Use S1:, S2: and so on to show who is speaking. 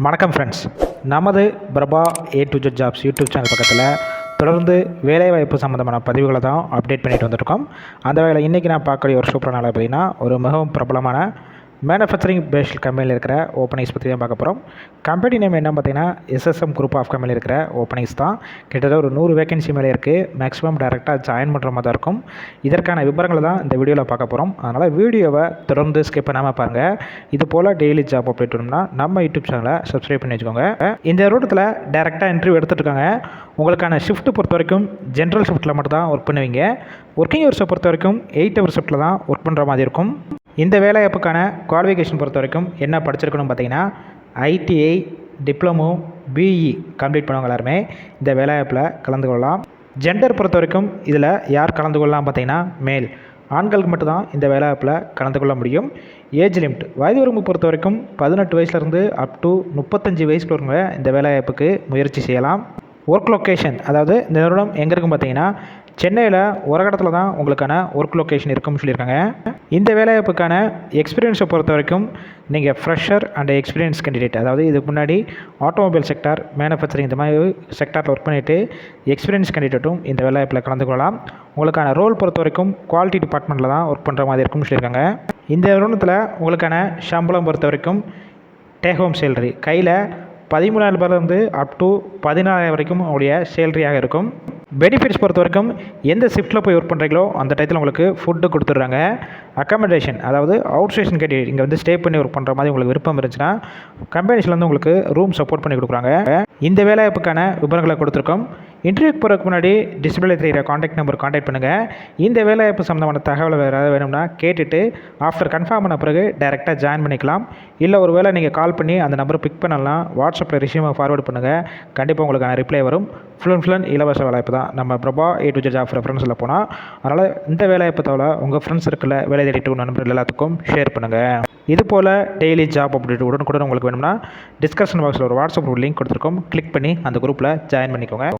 S1: வணக்கம் ஃப்ரெண்ட்ஸ், நமது Prabha A to Z jobs YouTube channel பக்கத்தில் தொடர்ந்து வேலைவாய்ப்பு சம்மந்தமான பதிவுகளை தான் அப்டேட் பண்ணிட்டு வந்துருக்கோம். அந்த வகையில் இன்றைக்கி நான் பார்க்கக்கூடிய ஒரு சூப்பரான நாள் பார்த்திங்கன்னா, ஒரு மிகவும் பிரபலமான மேனுஃபேக்சரிங் பேஸ்ட் கம்பெனியில் இருக்கிற ஓப்பனிங்ஸ் பற்றி தான் பார்க்க போகிறோம். கம்பெனி நேம் என்ன பார்த்திங்கன்னா SSM குரூப் ஆஃப் கம்பெனியில் இருக்கிற ஓப்பனிங்ஸ் தான். கிட்டத்தட்ட ஒரு 100 வேகன்சி மேலே இருக்குது. மேக்ஸிமம் டேரெக்டாக ஜாயின் பண்ணுற மாதிரி தான் இருக்கும். இதற்கான விவரங்களை தான் இந்த வீடியோவில் பார்க்க போகிறோம். அதனால் வீடியோவை தொடர்ந்து ஸ்கிப் பண்ணாமல் பாருங்கள். இது போல் டெய்லி ஜாப் அப்டேட் பண்ணணும்னா நம்ம யூடியூப் சேனலை சப்ஸ்கிரைப் பண்ணி வச்சுக்கோங்க. இந்த ரூட்டத்தில் டேரெக்டாக இன்டர்வியூ எடுத்துகிட்டு இருக்காங்க. உங்களுக்கான ஷிஃப்ட்டு பொறுத்த வரைக்கும் ஜென்ரல் ஷிஃப்ட்டில் மட்டும் தான் ஒர்க் பண்ணுவீங்க. ஒர்க்கிங் ஹவர்ஸை பொறுத்த வரைக்கும் 8 ஹவர் ஷிஃப்ட்டில் தான் ஒர்க் பண்ணுற மாதிரி இருக்கும். இந்த வேலைவாய்ப்புக்கான குவாலிஃபிகேஷன் பொறுத்த வரைக்கும் என்ன படிச்சிருக்கணும் பார்த்தீங்கன்னா, ITI, டிப்ளமோ, BE கம்ப்ளீட் பண்ணவங்க எல்லாருமே இந்த வேலைவாய்ப்பில் கலந்து கொள்ளலாம். ஜெண்டர் பொறுத்த வரைக்கும் இதில் யார் கலந்து கொள்ளலாம் பார்த்தீங்கன்னா, மேல் ஆண்களுக்கு மட்டும்தான் இந்த வேலைவாய்ப்பில் கலந்து கொள்ள முடியும். ஏஜ் லிமிட் வயது வரம்பு பொறுத்த வரைக்கும் 18 வயசுலேருந்து அப் டு 35 வயசுக்கு இந்த வேலைவாய்ப்புக்கு முயற்சி செய்யலாம். ஒர்க் லொக்கேஷன், அதாவது இந்த நிறுவனம் எங்கே இருக்கும் பார்த்தீங்கன்னா, சென்னையில் ஒரு இடத்துல தான் உங்களுக்கான ஒர்க் லொக்கேஷன் இருக்குன்னு சொல்லியிருக்காங்க. இந்த வேலைவாய்ப்புக்கான எக்ஸ்பீரியன்ஸை பொறுத்த வரைக்கும் நீங்கள் ஃப்ரெஷர் அண்ட் எக்ஸ்பீரியன்ஸ் கேண்டிடேட், அதாவது இதுக்கு முன்னாடி ஆட்டோமொபைல் செக்டார், மேனுஃபேக்சரிங் இந்த மாதிரி செக்டாரில் ஒர்க் பண்ணிவிட்டு எக்ஸ்பீரியன்ஸ் கேண்டிடேட்டும் இந்த வேலைவாய்ப்பில் கலந்து கொள்ளலாம். உங்களுக்கான ரோல் பொறுத்த வரைக்கும் குவாலிட்டி டிபார்ட்மெண்ட்டில் தான் ஒர்க் பண்ணுற மாதிரி இருக்குன்னு சொல்லியிருக்காங்க. இந்த நிறுவனத்தில் உங்களுக்கான சம்பளம் பொறுத்த வரைக்கும் டேக் ஹோம் சேலரி கையில் 13,000 ரூபாயிலிருந்து அப் டு 14,000 வரைக்கும் உங்களுடைய சேலரியாக இருக்கும். பெனிஃபிட்ஸ் பொறுத்த வரைக்கும் எந்த ஷிஃப்ட்டில் போய் ஒர்க் பண்ணுறீங்களோ அந்த டயத்தில் உங்களுக்கு ஃபுட்டு கொடுத்துட்றாங்க. அக்காமடேஷன், அதாவது அவுட் ஸ்டேஷன் கேண்டிடேட் இங்கே வந்து ஸ்டே பண்ணி ஒர்க் பண்ணுற மாதிரி உங்களுக்கு விருப்பம் இருந்துச்சுன்னா கம்பெனிஸ்லேருந்து உங்களுக்கு ரூம் சப்போர்ட் பண்ணி கொடுக்குறாங்க. இந்த வேலைவாய்ப்புக்கான விவரங்களை கொடுத்துருக்கோம். இன்டர்வியூக்கு போகிறதுக்கு முன்னாடி டிஸ்பிளே தெரிகிற காண்டாக்ட் நம்பர் காண்டாக்ட் பண்ணுங்கள். இந்த வேலைவாய்ப்பு சம்மந்தமான தகவல் வேறு ஏதாவது வேணும்னா கேட்டுட்டு ஆஃப்டர் கன்ஃபார்ம் பண்ண பிறகு டைரெக்டாக ஜாயின் பண்ணிக்கலாம். இல்லை ஒரு வேளை நீங்கள் கால் பண்ணி அந்த நம்பரை பிக் பண்ணலாம், வாட்ஸ்அப்பில் ரெஸ்யூமை ஃபார்வர்ட் பண்ணுங்கள். கண்டிப்பாக உங்களுக்கான ரிப்ளை வரும். ஃபுல் அண்ட் இலவச வேலைவாய்ப்பு தான். நம்ம Prabha A to Z job ரெஃபரன்ஸில் போனால். அதனால் இந்த வேலைவாய்ப்பு தவிர உங்கள் ஃப்ரெண்ட்ஸ் இருக்கிற வேலை தேடிட்டு நண்பர்கள் எல்லாத்துக்கும் ஷேர் பண்ணுங்கள். இது போல் டெய்லி ஜாப் அப்டேட் உடனுக்குடன் உங்களுக்கு வேணும்னா டிஸ்கஷன் பாக்ஸில் ஒரு வாட்ஸ்அப் லிங்க் கொடுத்துருக்கோம். கிளிக் பண்ணி அந்த குரூப்பில் ஜாயின் பண்ணிக்கோங்க.